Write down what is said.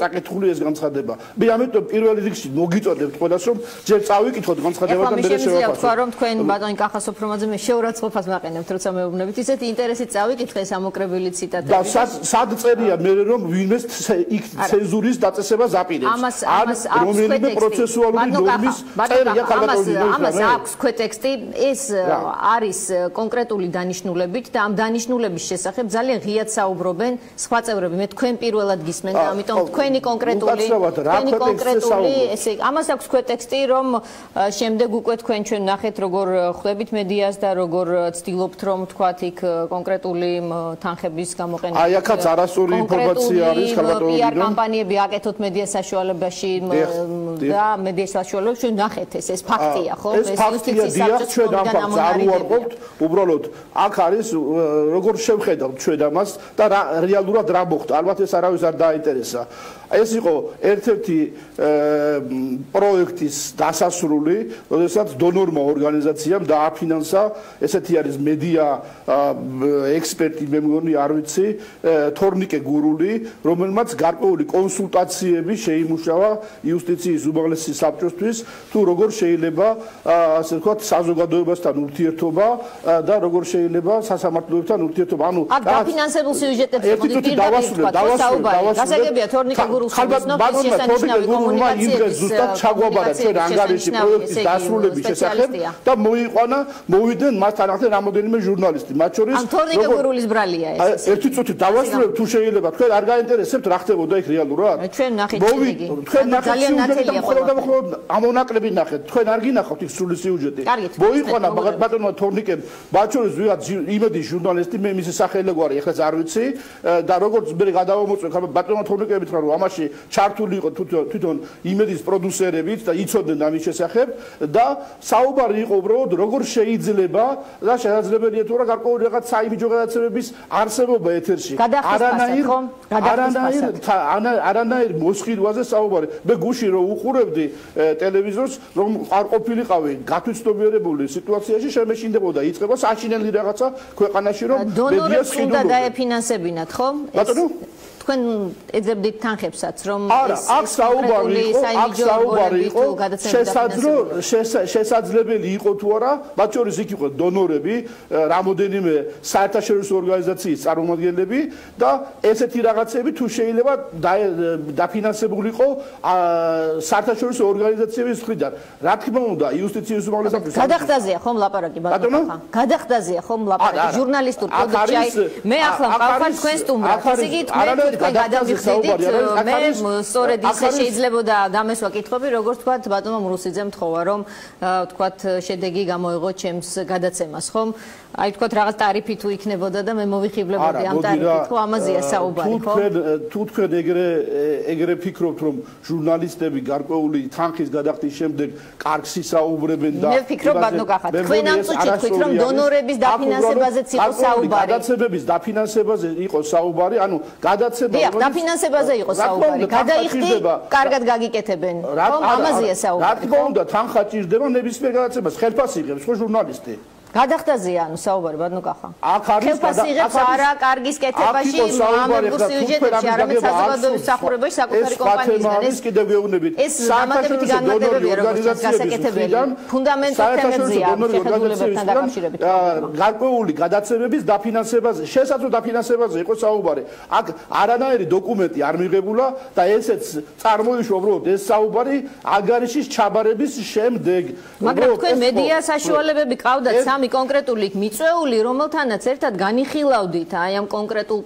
წაკითხული ეს განცხადება. მე ამიტომ პირველ რიგში მოგიწოდებთ ყველას რომ ჯერ წავიკითხოთ განცხადება და მერე შევაფასოთ. თქვა რომ თქვენ ბატონი კახა სოფრომაძე მე შეურაცხყოფას მაყენებთ როცა მეუბნებით ისეთი ინტერესით წავიკითხე ეს ამოკრებილი ციტატები. და სად წერია მე რომ ვინმეს იქ ცენზურის დაწესება ზაპირებს. რომელიმე პროცესუალური ნორმის წერია ქალბატონი. ამას აქვს ქვეტექსტი ეს არის კონკრეტული დანიშნულებით და ამ დანიშნულების შესახებ ძალიან ღიად საუბრობენ სხვა წევრები. მე თქვენ პირველად გისმენთ და ამიტომ თქვენი კონკრეტული ესე ამას აქვს ქვეტექსტი რომ შემდეგ უკვე თქვენ ჩვენ ნახეთ როგორ ხვდებით მედიას და როგორ ცდილობთ რომ თქვათ იქ კონკრეტული თანხების გამოყენება. აი აქაც არასწორი ინფორმაცია არის ქალბატონი. PR კამპანიები აკეთოთ მედიას საშუალებაში და მედიას საშუალებაში ნახეთ ეს ფაქტია ხო? ეს ფაქტია დიახ ჩვენ ამ ფაქტს არ უარყოფთ. უბრალოდ აქ არის როგორ შევხედავთ ჩვენ ამას და რეალურად რა მოხდა. ალბათ ეს არავის არ დაინტერესა. ეს იყო ერთ-ერთი პროექტის დასასრული, როდესაც დონორმა ორგანიზაციამ დააფინანსა, ესეთი არის მედია ექსპერტი, მე მგონი არ ვიცი, თორნიკე გურული, რომელმაც გარკვეული კონსულტაციები შეიმუშავა იუსტიციის უმაღლესი საბჭოსთვის, თუ როგორ შეიძლება ასე ვთქვათ საზოგადოებასთან ურთიერთობა და როგორ შეიძლება სასამართლოებთან ურთიერთობა. ანუ დაფინანსებულ სიუჟეტებზე გასაგებია თორნიკე გურულს ბატონმა იმდრეს ზუსტად ჩაგვაბარა ჩვენ ანგარიში პროექტის დასრულების შესახებ და მოვიდნენ მასთან ახლა რამოდენიმე ჟურნალისტი მათ შორის თორნიკე გურულის ბრალია ეს ერთი წუთი დავასრულებ თუ შეიძლება თქვენ არ გაინტერესებთ რა ხდებოდა იქ რეალურად ჩვენ ნახეთ შედეგი თქვენ ნახეთ სიუჟეტი მხოლოდ ამონაკლები ნახეთ თქვენ არ გინახავთ იქ სრული სიუჟეტი მოიყვანა ბატონმა თორნიკემ მათ შორის ვიღაც იმედის ჟურნალისტი მე მისი სახელი გვარი ეხლა არ ვიცი და როგორც მე გადავამოწმე ბატონმა თორნიკემ მითხრა რომ ამაში ჩართული იყო თვითონ იმედის პროდიუსერებიც და იცოდნენ ამის შესახებ და საუბარი იყო უბრალოდ როგორ შეიძლება და შესაძლებელია თუ რა გარკვეული რაღაც საიმიჯო გადაცემების არსებობა ეთერში არანაირ მოსყიდვაზე საუბარი მე გუში რომ უყურებდი ტელევიზორს რომ არ ყოფილიყავი გათვითცნობიერებული სიტუაციაში შემეშინდებოდა იწყება საშინელი რაღაცა ქვეყანაში რომ მედიას უნდა დაეფინანსებინათ ხო თქვენ ეძებდით თანხებსაც რომ აქ საუბარი იყო შესაძლებელი იყო თუ არა მათ შორის იქ იყო დონორები რამოდენიმე საერთაშორისო ორგანიზაციის წარმომადგენლები და ესეთი რაღაცები თუ შეიძლება დაფინანსებულიყო საერთაშორისო ორგანიზაციების მხრიდან რა თქმა უნდა იუსტიციის უმაღლესი საბჭოს გადახდაზეა ხომ ლაპარაკი ბატონო გადახდაზეა ხომ ლაპარაკი ჟურნალისტურ პროდუქციაში მე ახლა მყავ თქვენ სტუმრად ესე იგი თქვენ გადავიხსნით მე სწორედ ისე შეიძლებოდა გამესვა კითხვები როგორც თქვათ ბატონმა მრუსიძემ თხოვა რომ თქვათ შედეგი გამოიღო ჩემს გადაცემას ხომ აი თქვათ რაღაც ტარიფი თუ იქნებოდა და მე მოვიხიბლებოდი ამ ტარიფით ხო ამაზეა საუბარი ხო თუ თქვენ ეგრე ფიქრობთ რომ ჟურნალისტები გარკვეული თანხის გადახდის შემდეგ კარგს ისაუბრებენ და მე ვფიქრობ ბატონო კახა თქვენ ამ წუთში თქვით რომ დონორების დაფინანსებაზეც იყო საუბარი გადაცემების დაფინანსებაზე იყო საუბარი ანუ გადაცემა დაფინანსებაზე იყო საუბარი გადაიხდი კარგად გაგიკეთებენ ხომ ამაზეა საუბარი რა თქმა უნდა თანხა ჭირდება ნებისმიერ გადაცემას ხელფასი იღებს ხო ჟურნალისტი გადახდაზეა ანუ საუბარი ბატონო კახა აქ არის ხელფასი იღებს არა კარგის კეთებაში ამებურ სიუჟეტებში არამედ საზოგადოების სახურებაში საკუთარი კომპანიისგან ეს კიდევ გეუბნებით საერთაშორისო დონორები როგორც გასაკეთებელი ფუნდამენტურ თემებზეა შეხედულებებთან დაკავშირებით გარკვეული გადაცემების დაფინანსებაზე შესაძლო დაფინანსებაზე იყო საუბარი აქ არანაირი დოკუმენტი არ მიღებულა და ესეც წარმოიშვა უბრალოდ ეს საუბარი ანგარიშის ჩაბარების შემდეგ მაგრამ თქვენ მედია საშუალებები ყავდათ კონკრეტული მიწვეული რომელთანაც ერთად განიხილავდით აი ამ კონკრეტულ